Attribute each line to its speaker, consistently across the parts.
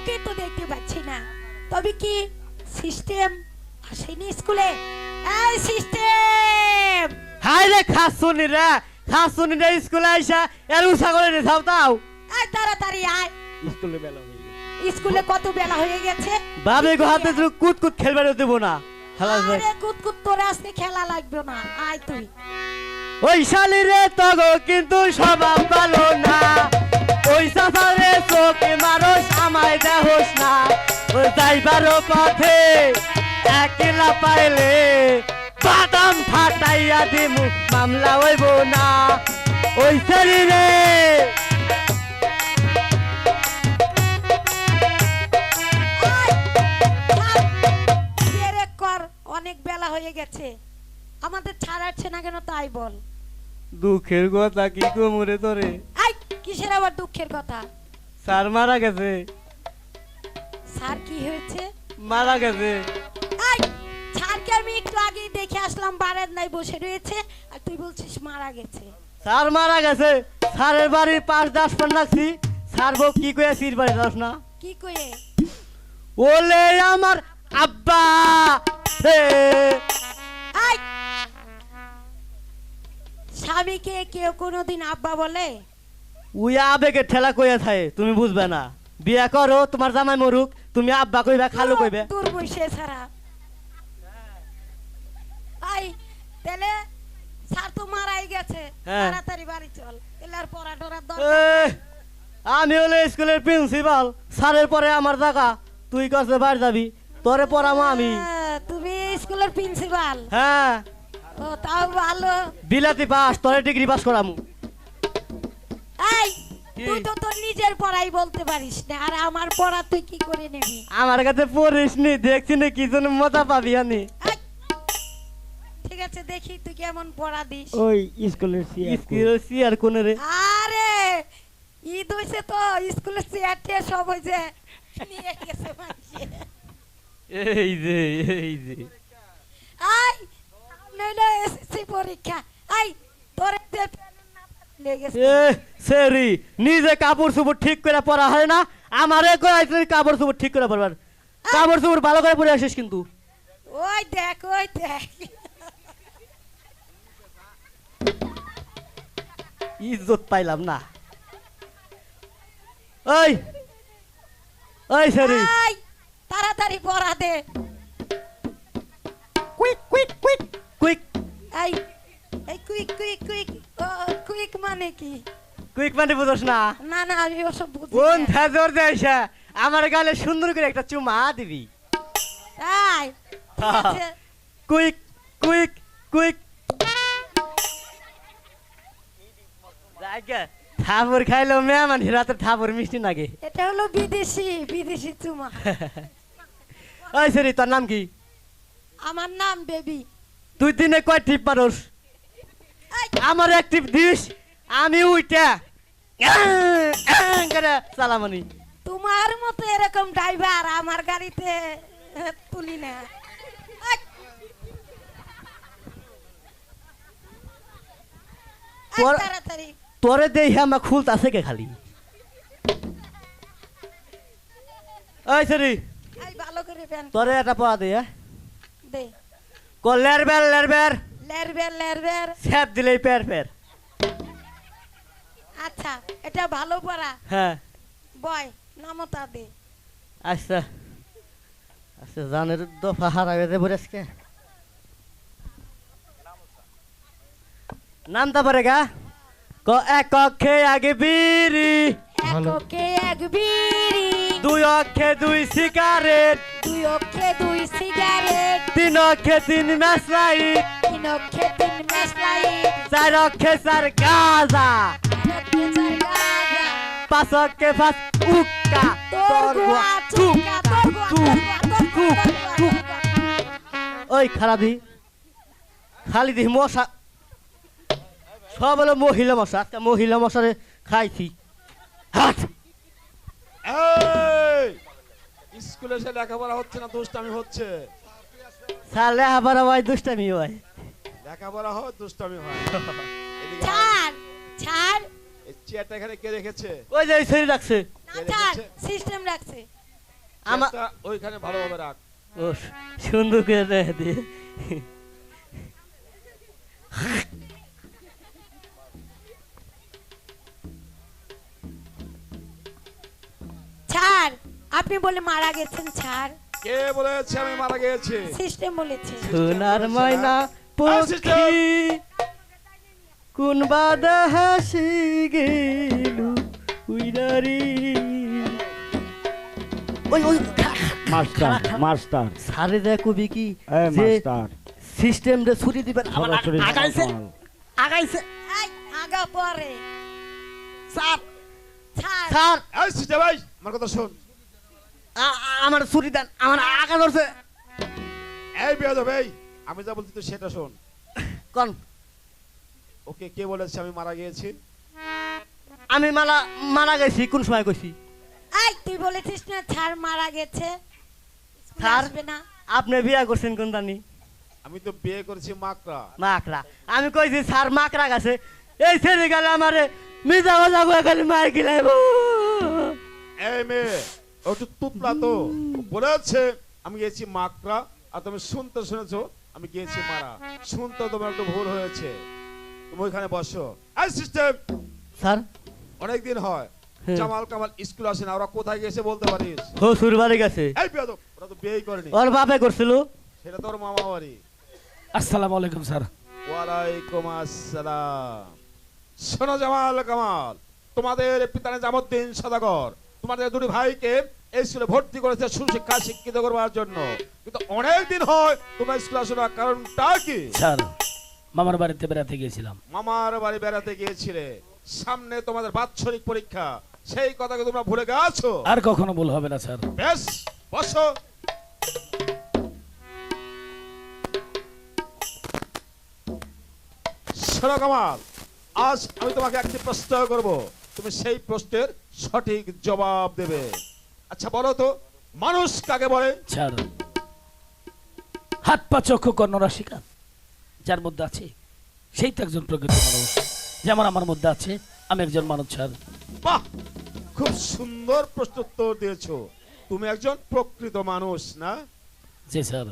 Speaker 1: কাউকে তো দেখতে পাচ্ছি না। তবে কি সিস্টেম আসেনি স্কুলে? এই সিস্টেম!
Speaker 2: হাই রে খাসুনি রে স্কুলে আইসা এর উসা করে রে যাও তাও।
Speaker 1: এই তাড়াতাড়ি আয়।
Speaker 2: স্কুলে বেলা হয়ে গেছে।
Speaker 1: স্কুলে কত বেলা হয়ে গেছে?
Speaker 2: বাবে গো হাতে তুই কুতকুত খেলবার দেব না। হালা যাই।
Speaker 1: আরে কুতকুত তোর আজকে খেলা লাগবে না। আয় তুই।
Speaker 2: ওই শালি রে তগো কিন্তু স্বভাব ভালো না। ওই সাসারে চোখে মারো আমায় দেহস না। ওই যাইবারও পথে একলা পাইলে বাদাম ফাটাইয়া দিমু মামলা হইব না। ওই শালি রে
Speaker 1: অনেক বেলা হয়ে গেছে, আমাদের ছাড়াচ্ছে না কেন তাই বল।
Speaker 2: দুঃখের কথা কি কোমরে তোরে?
Speaker 1: আই কিসের আবার দুঃখের কথা?
Speaker 2: স্যার মারা গেছে।
Speaker 1: স্যার কি হয়েছে?
Speaker 2: মারা গেছে।
Speaker 1: আই স্যারকে আমি একটু আগেই দেখে আসলাম বারান্দায় বসে রয়েছে আর তুই বলছিস মারা গেছে।
Speaker 2: স্যার মারা গেছে। স্যারের বাড়ির পাশ দাস পান রাখছি। স্যার বউ কি কয়ে সির বাড়ি দাস না?
Speaker 1: কি কয়ে?
Speaker 2: ওলে আমার আব্বা রে।
Speaker 1: আই স্বামীকে কেউ কোনোদিন আব্বা বলে?
Speaker 2: উই আবেগে ঠেলা কইয়া থাকে, তুমি বুঝবে না। বিয়া করো, তোমার জামাই মরুক, তুমি আব্বা কইবা খালু কইবে।
Speaker 1: তোর বসে ছাড়া। আই তাহলে স্যার তো মারাই গেছে, তাড়াতাড়ি বাড়ি চল। তাহলে আর পড়া টরার দরকার।
Speaker 2: আমি হলে স্কুলের প্রিন্সিপাল, স্যারের পরে আমার জায়গা। তুই কাছে বাড়ি যাবি, তোরে পড়ামো আমি।
Speaker 1: তুমি স্কুলের প্রিন্সিপাল?
Speaker 2: হ্যাঁ।
Speaker 1: ও তাও ভালো।
Speaker 2: বিলাতি পাস, তোরে ডিগ্রি পাস করামু।
Speaker 1: এই তুই তো তোর নিজের পড়াই বলতে পারিস না, আর আমার পড়া তুই কি করে নিবি?
Speaker 2: আমার কাছে পড়িস নি, দেখছি না কি জন্য মজা পাবি আনি।
Speaker 1: ঠিক আছে দেখি তুই কেমন পড়া দিস।
Speaker 2: ওই স্কুলের চেয়ার কোনে রে?
Speaker 1: আরে ঈদ হইছে তো স্কুলের চেয়ার টিয়ার সব হইছে নিয়ে গেছে মানুষে।
Speaker 2: এই যে
Speaker 1: আই নইলে এসএসসি পরীক্ষা। আই তোরে নিয়ে গেছে।
Speaker 2: সেরি নিজে কাপড় চোপড় ঠিক করে পরা হয় না, আমারে কই তুই কাপড় চোপড় ঠিক করে পরবার। কাপড় চোপড় ভালো করে পরে আসিস কিন্তু।
Speaker 1: ওই দেখ ওই দেখ
Speaker 2: ইজ্জত পাইলাম না। ওই ওই সেরি
Speaker 1: আই তাড়াতাড়ি পড়া দে।
Speaker 2: Quick quick quick quick.
Speaker 1: এই এই কুইক কুইক কুইক কুইক মানে কি?
Speaker 2: কুইক মানে বুঝছ না?
Speaker 1: না না আমি ওসব বুঝি
Speaker 2: কোন
Speaker 1: না।
Speaker 2: থাজর দেইছা আমার গালে সুন্দর করে একটা চুমা দিবি।
Speaker 1: আই ঠিক আছে।
Speaker 2: Quick quick quick. জায়গা থাবর খাইলো মেহমান রাতে থাবর মিষ্টি লাগে।
Speaker 1: এটা হলো বিদেশি চুমা।
Speaker 2: ওই সেরি তোর নাম কি?
Speaker 1: আমার নাম বেবি।
Speaker 2: তুই দিনে কয় টিপ মারস? আমার এক টিপ দিস আমি উইটা করে চালামানি।
Speaker 1: তোমার মতো এরকম ড্রাইভার আমার গাড়িতে তুলি না। তাড়াতাড়ি
Speaker 2: তোরে দেই আমার খুলতাছে কে খালি। ওই সেরি
Speaker 1: এই ভালো করে প্যান
Speaker 2: তোরে একটা পড়া দে।
Speaker 1: দে।
Speaker 2: কলের লেরবের
Speaker 1: লেরবের
Speaker 2: স্যাপ দিলেই পের পের।
Speaker 1: আচ্ছা এটা ভালো পড়া।
Speaker 2: হ্যাঁ
Speaker 1: বয় নামতা দে।
Speaker 2: আচ্ছা আচ্ছা জানের দফা হারাবে দে বরেসকে নামটা পারে গা। এক অক্ষে আগে বিড়ি,
Speaker 1: এক অক্ষে এক বিড়ি,
Speaker 2: দুই অক্ষে দুই সিগারেট,
Speaker 1: দুই অক্ষে দুই সিগারেট,
Speaker 2: তিন অক্ষে তিন ম্যাচ লাইট,
Speaker 1: তিন অক্ষে তিন ম্যাচ লাইট,
Speaker 2: চার অক্ষে চার গাঁজা,
Speaker 1: চার অক্ষে চার গাঁজা,
Speaker 2: পাঁচ অক্ষে পাঁচ উক্কা।
Speaker 1: তোর গোয়া চুক্কা, তোর গোয়া, তোর গোয়া, তোর গোয়া, তোর গোয়া।
Speaker 2: ওই খারাপি খালি দিহি মশা সব হলো মহিলা মশা। আজকে মহিলা মশারে খাইছি। হাট
Speaker 3: স্কুলে এসে লেখাপড়া হচ্ছে না, দুষ্টামি হচ্ছে।
Speaker 2: সালে আবার ভাই দুষ্টামি হয়।
Speaker 3: লেখাপড়া হয় দুষ্টামি হয়। এদিকে আয়।
Speaker 1: ছাড় ছাড়।
Speaker 3: এই চেয়ারটা এখানে কে রেখেছে?
Speaker 2: ওই যে ছেড়ে রাখছে।
Speaker 1: না ছাড়, সিস্টেম রাখছে।
Speaker 2: আমা
Speaker 3: চেয়ারটা ওইখানে ভালোভাবে রাখ।
Speaker 2: ও সুন্দর করে রেখে দিয়ে
Speaker 1: ছাড়, আপনি বলে মারা গেছেন ছাড়।
Speaker 3: কে বলেছে আমি মারা গিয়েছি?
Speaker 1: সিস্টেম বলেছে।
Speaker 2: সোনার ময়না পক্ষী কোন বাদা হাসি গেল উইরারি ওই ওই
Speaker 4: মাস্টার মাস্টার
Speaker 2: সারে দে কবি কি
Speaker 4: এই
Speaker 2: যে
Speaker 4: মাস্টার
Speaker 2: সিস্টেম রে ছুটি দিবেন আমার
Speaker 4: সরাসরি
Speaker 2: আগাইছে
Speaker 4: কামাল।
Speaker 2: আগাইছে
Speaker 1: এই আগা পরে
Speaker 2: স্যার
Speaker 1: ছাড়।
Speaker 2: স্যার
Speaker 3: এই সিস্টার ভাই, আমার কথা শোন।
Speaker 2: আমার ছুটি দেন আমার আগা ধরছে
Speaker 3: এই বেয়াদব, এই আমি যা বলছি তুই সেটা শোন।
Speaker 2: কোন
Speaker 3: ওকে কে বলেছে আমি মারা গিয়েছি?
Speaker 2: আমি মারা গেছি কোন সময় কইছি
Speaker 1: এই তুই বলেছিস না ছাড় মারা গেছে, স্কুলে
Speaker 2: ছাড়?
Speaker 1: আসবে না।
Speaker 2: আপনি বিয়া করছেন কোন জানি
Speaker 3: আমি তো বিয়ে করেছি মাকড়া।
Speaker 2: মাকড়া আমি কইছি স্যার মাকড়া গেছে এই ছেলে গেলে আমারে মিজা হজা করে খালি মার গিলাইব
Speaker 3: এই মেয়ে ও একটু তুতলা তো, ও বলেছে আমি গিয়েছি মাকড়া, আর তুমি শুনতে শুনেছো আমি গিয়েছি মারা। শুনতে তোমার একটু ভুল হয়েছে। তুমি ওইখানে বসো। এই সিস্টেম,
Speaker 2: স্যার
Speaker 3: অনেকদিন হয়
Speaker 2: হ্যাঁ।
Speaker 3: জামাল কামাল স্কুল আসে না, ওরা কোথায় গেছে বলতে পারিস?
Speaker 2: ও সুরবাড়ি গেছে
Speaker 3: এই বেয়াদব, ওরা তো বিয়েই করেনি।
Speaker 2: ওর বাপে করছিল
Speaker 3: সেটা তোর মামা বাড়ি।
Speaker 5: আসসালামু আলাইকুম স্যার।
Speaker 3: ওয়ালাইকুম আসসালাম। শোনো জামাল কামাল, তোমাদের পিতা নিজামুদ্দিন সদাগর তোমাদের দুটি ভাইকে এই স্কুলে ভর্তি করেছে সুশিক্ষা শিক্ষিত করবার জন্য, কিন্তু অনেক দিন হয় তোমরা স্কুলে আসো না, কারণটা কি?
Speaker 5: স্যার মামার বাড়িতে বেড়াতে গিয়েছিলাম।
Speaker 3: মামার বাড়ি বেড়াতে গিয়েছিলে, সামনে তোমাদের বাৎসরিক পরীক্ষা, সেই কথাকে তোমরা ভুলে গেছো।
Speaker 5: আর কখনো ভুল হবে না স্যার।
Speaker 3: বেশ, বসো। শোনো কামাল, আজ আমি তোমাকে একটি প্রশ্ন করব, তুমি সেই প্রশ্নের সঠিক জবাব দেবে। আচ্ছা বলো তো, মানুষ কাকে বলে?
Speaker 5: স্যার হাত পা চক্ষু কর্ণরাশিকা যার মধ্যে আছে সেই তো একজন প্রকৃত মানুষ, যেমন আমার মধ্যে আছে আমি একজন মানুষ স্যার।
Speaker 3: বাহ, খুব সুন্দর প্রশ্ন উত্তর দিয়েছো। তুমি একজন প্রকৃত মানুষ না?
Speaker 5: জি স্যার।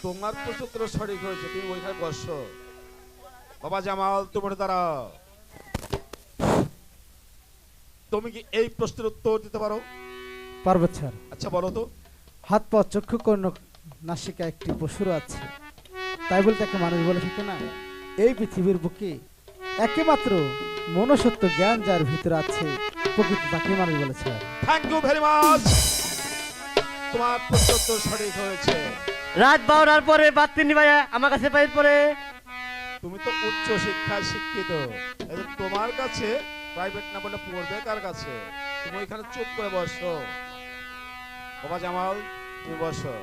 Speaker 3: তোমার প্রশ্ন উত্তর সঠিক হয়েছে, তুমি ওইখানে বসো। বাবা জামাল, তোমার দ্বারা তুমি কি এই প্রশ্নের উত্তর দিতে পারো?
Speaker 6: পার্বত স্যার,
Speaker 3: আচ্ছা বলো তো।
Speaker 6: হাত পা চক্ষু কর্ণ নাসিকা একটি পশুর আছে, তাই বলতে একটা মানুষ বলে থাকে না? এই পৃথিবীর বুকে একমাত্র মনুষ্যত্ব জ্ঞান যার ভিতরে আছে প্রকৃত তাকে মানুষ বলে sir.
Speaker 3: Thank you very much, তোমার প্রশ্ন উত্তর সঠিক হয়েছে।
Speaker 2: রাত 12টার পরে বাতি নিভাইয়া আমার কাছে পাইর পরে
Speaker 3: তুমি তো উচ্চ শিক্ষায় শিক্ষিত, এই যে তোমার কাছে প্রাইভেট না বলে পড়বে কার কাছে? তুমি ওইখানে চুপ করে বসো। বাবা জামাল, তুমি বসো।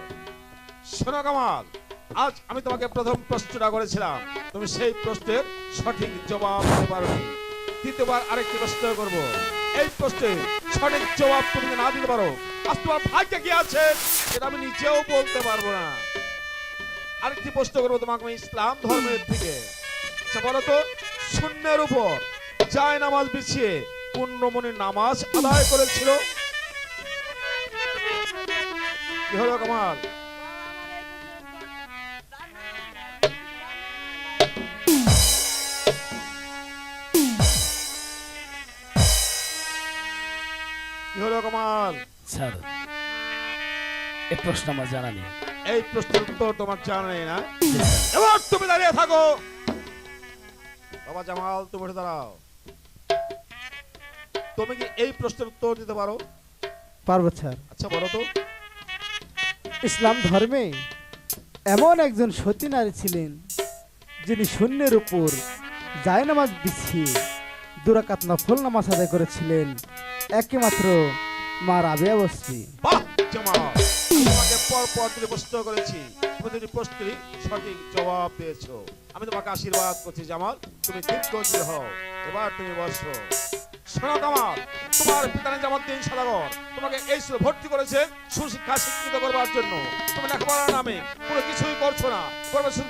Speaker 3: শোনো কামাল, আজ আমি তোমাকে প্রথম প্রশ্নটা করেছিলাম, তুমি সেই প্রশ্নের সঠিক জবাব দিতে পারোনি। দ্বিতীয়বার আরেকটি প্রশ্ন করব, এই প্রশ্নের সঠিক জবাব তুমি যদি না দিতে পারো, আজ তোমার ভাগ্যে কি আছে সেটা আমি নিজেও বলতে পারবো না। আরেকটি প্রশ্ন করবো তোমাকে আমি ইসলাম ধর্মের থেকে। আচ্ছা বলো তো, শূন্যের উপর যায় নামাজ বিছিয়ে কোন রমণী নামাজ আদায় করেছিল? কি হলো কামাল? কি হলো কামাল?
Speaker 5: স্যার এই প্রশ্ন আমার জানা নেই।
Speaker 3: এই প্রশ্নের উত্তর তোমার জানা নেই না?
Speaker 5: জি স্যার।
Speaker 3: এবার তুমি দাঁড়িয়ে থাকো। বাবা জামাল, তুমি উঠে দাঁড়াও। তুমি কি এই প্রশ্নের উত্তর দিতে পারো?
Speaker 6: পার্বত স্যার,
Speaker 3: আচ্ছা বলো তো।
Speaker 6: ইসলাম ধর্মে এমন একজন সতী নারী ছিলেন যিনি শূন্যের উপর জায়নামাজ বিছিয়ে দুরাকাত নফল নামাজ আদায় করেছিলেন একমাত্র মা রাবিয়া বস্তি।
Speaker 3: বাহ জামাল, আমি তোমাকে পর পর দুটি প্রশ্ন করেছি, তুমি দুটি প্রশ্নের সঠিক জবাব দিয়েছো। আমি তোমাকে আশীর্বাদ করছি জামাল, তুমি দীর্ঘজীবী হও। এবার তুমি বসো। শোনো কামাল, তোমার পিতা নিজামুদ্দিন সওদাগর তোমাকে এই স্কুলে ভর্তি করেছে সুশিক্ষা শিক্ষিত করবার জন্য। তুমি লেখাপড়ার নামে কোনো কিছুই করছো না, করবে শুধু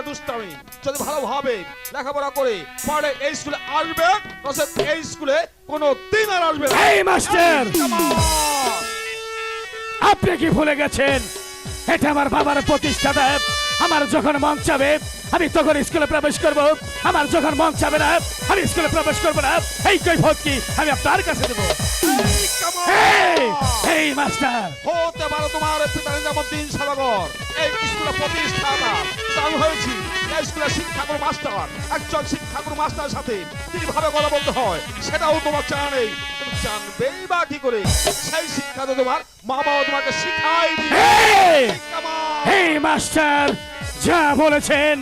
Speaker 3: দুষ্টামি। যদি ভালোভাবে লেখাপড়া করে পরে এই স্কুলে আসবে, নচেৎ এই স্কুলে কোনো দিন আর আসবে না।
Speaker 5: এই মাস্টার,
Speaker 3: কামাল!
Speaker 5: আপনি কি ভুলে গেছেন এটা আমার বাবার প্রতিষ্ঠাতা? আমার যখন মন চাবে আমি তখন স্কুলে প্রবেশ করব, আমার যখন মন চাবে না আমি স্কুলে প্রবেশ করব না। এই কৈফিয়ত কি আমি আপনার কাছে দেব?
Speaker 3: এই কামাল!
Speaker 5: এই মাস্টার,
Speaker 3: হতে পারো তোমার পিতা নিজামুদ্দিন সওদাগর এই স্কুলের প্রতিষ্ঠাতা, কিন্তু আমি হয়েছি এই স্কুলের শিক্ষাগুরু মাস্টার। একজন শিক্ষাগুরু মাস্টারের সাথে কিভাবে কথা বলতে হয় সেটাও তোমার জানা নেই। তুমি জানবেই বা কি করে? সেই শিক্ষা তো তোমার মা বাবা তোমাকে শিখাই দিবে।
Speaker 5: এই!
Speaker 3: কামাল!
Speaker 5: এই মাস্টার যা বলেছেন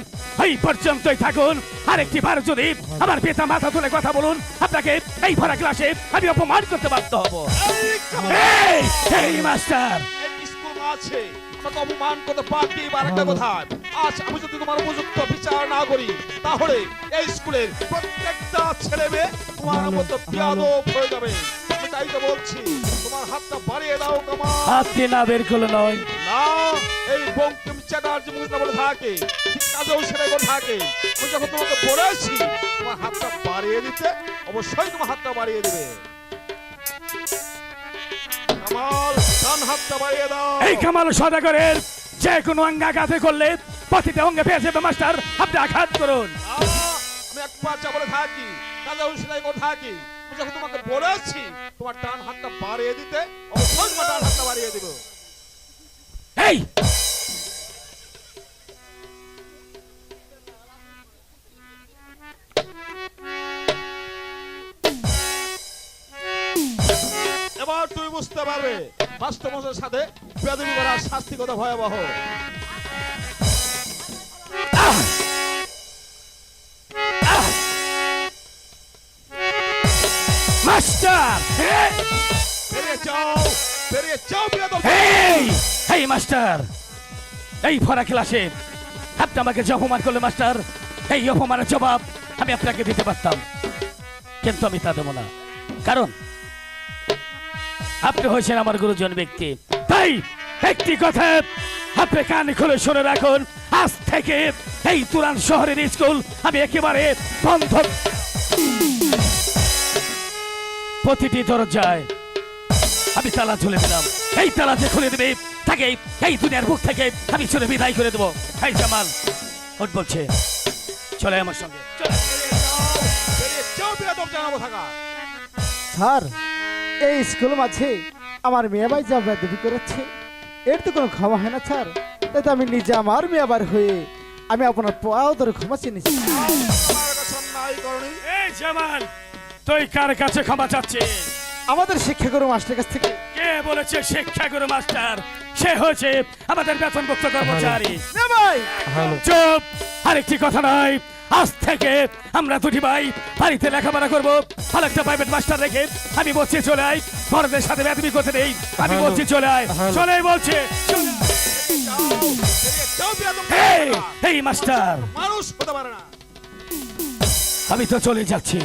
Speaker 5: এই পর্যন্তই থাকুন। আরেকটি বার যদি আমার পিতা মাথা তুলে কথা বলুন, আপনাকে এই ভরা ক্লাসে আমি অপমান করতে বাধ্য হব।
Speaker 3: এই কামাল!
Speaker 5: এই মাস্টার,
Speaker 3: এই স্কুল আছে আমাকে অপমান করতে পারতি। আরেকটা কথা, আজ আমি যদি তোমার উপযুক্ত বিচার না করি তাহলে এই স্কুলের প্রত্যেকটা ছেলে মেয়ে তোমার মতো বিয়াদব হয়ে যাবে। আমি তাই তো বলছি, তোমার হাতটা বাড়িয়ে দাও কামাল।
Speaker 5: আপনি না বের করলে নয়।
Speaker 3: না, এই বঙ্কিম চ্যাটার্জি মুখটা বলে থাকে, ঠিক কাজেও সেটাই করে থাকে। আমি যখন তোমাকে বলেছি তোমার হাতটা বাড়িয়ে দিতে, অবশ্যই তোমার হাতটা বাড়িয়ে দিবে। কামাল, ডান হাতটা বাড়িয়ে দাও।
Speaker 5: এই কামাল সওদাগরের যে কোনো অঙ্গাঘাতে করলে প্রতিটা অঙ্গে পেয়ে যাবে মাস্টার, আপনি আঘাত করুন।
Speaker 3: আমি এক বাচ্চা বলে থাকি, কাজেও সেটাই করে থাকি। আমি যখন তোমাকে বলেছি তোমার ডান হাতটা বাড়িয়ে দিতে, অবশ্যই তোমার ডান হাতটা বাড়িয়ে দিব।
Speaker 5: এই
Speaker 3: এবার তুমি বুঝতে পারবে মাস্টারমশাইয়ের সাথে বেয়াদবি করার শাস্তি কত ভয়াবহ।
Speaker 5: মাস্টার,
Speaker 3: বেরিয়ে যাও বেয়াদব।
Speaker 5: এই মাস্টার, এই ভরা ক্লাসে আপনি আমাকে যে অপমান করলে মাস্টার, এই অপমানের জবাব আমি আপনাকে দিতে পারতাম, কিন্তু আমি তা দেব না। কারণ আপনি হয়েছেন আমার গুরুজন ব্যক্তি। তাই একটি কথা আপনি কান খুলে শুনে রাখুন, আজ থেকে এই তুরান শহরের স্কুল আমি একেবারে বন্ধ। প্রতিটি দরজায় আমি তালা ঝুলে দিলাম। এই তালা যে খুলে দেবে তাকে এই দুনিয়ার বুক থেকে আমি চলে বিদায় করে দেবো। এই জামাল ওট বলছে, চলে আমার সঙ্গে চলে।
Speaker 3: বেরিয়ে যাও বেয়াদব জানাবো থাকা।
Speaker 6: স্যার, এই স্কুল মাঝে আমার মেয়ে ভাই যা বেয়াদবি করেছে এর তো কোনো ক্ষমা হয় না স্যার। তাই তো আমি নিজে আমার মেয়ে বার হয়ে আমি আপনার পাও ধরে ক্ষমা চিনেছি।
Speaker 3: আমার কাছে অন্যায় করনি।
Speaker 5: এই জামাল, তুই কার কাছে ক্ষমা চাচ্ছিস?
Speaker 6: আমাদের শিক্ষাগুরু মাস্টারের কাছ থেকে।
Speaker 5: কে বলেছে শিক্ষাগুরু মাস্টার? সে হয়েছে আমাদের বেতনভুক্ত কর্মচারী।
Speaker 6: না ভাই,
Speaker 5: চুপ! আরেকটি কথা নয়, আজ থেকে আমরা দুটি ভাই বাড়িতে লেখাপড়া করবো। ভালো একটা প্রাইভেট মাস্টার রেখে আমি বলছি চলে আয়, বড়দের সাথে বেয়াদবি করতে নেই। আমি বলছি চলে আয়, চলে বলছে।
Speaker 3: বেরিয়ে যাও বেয়াদব।
Speaker 5: এই মাস্টার,
Speaker 3: মানুষ হতে পারে না।
Speaker 5: আমি তো চলে যাচ্ছি।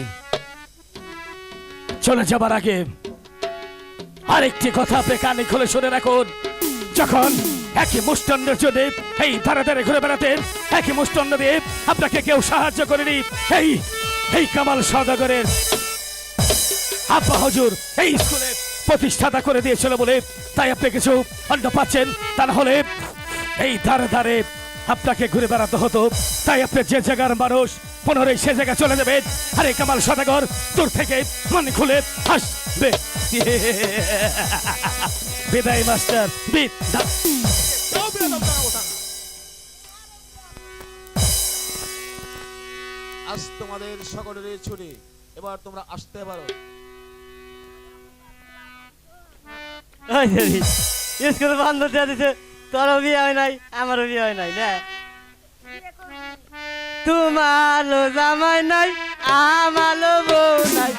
Speaker 5: চলে যাবার আগে আরেকটি কথা আপনি কানে খুলে শুনে রাখুন। যখন একই মুষ্টান্নের জন্য এই ধারে ধারে ঘুরে বেড়াতেন, একই মুষ্টান্ন দিয়ে আপনাকে কেউ সাহায্য করেনি। এই কামাল সওদাগরের আব্বা হুজুর এই স্কুলে প্রতিষ্ঠাতা করে দিয়েছিল বলে তাই আপনি কিছু অন্ন পাচ্ছেন, তা না হলে এই ধারে ধারে আপনাকে ঘুরে বেড়াতে হতো। তাই আপনি যে জায়গার মানুষ পুনরায় সে জায়গায় চলে যাবেন। আরে কামাল সওদাগর দূর থেকে মন খুলে হাসবে। বিদায় মাস্টার, বিদায়।
Speaker 3: যাও বেয়াদব জানাবো থাকা। আজ তোমাদের সকলের ছুটি, এবার তোমরা আসতে পারো।
Speaker 2: স্কুল বন্ধ দিয়ে দিছে, তোরও বিয়ে হয় নাই আমারও বিয়ে হয় নাই না। তোমারও জামাই নাই আমারও বউ নাই।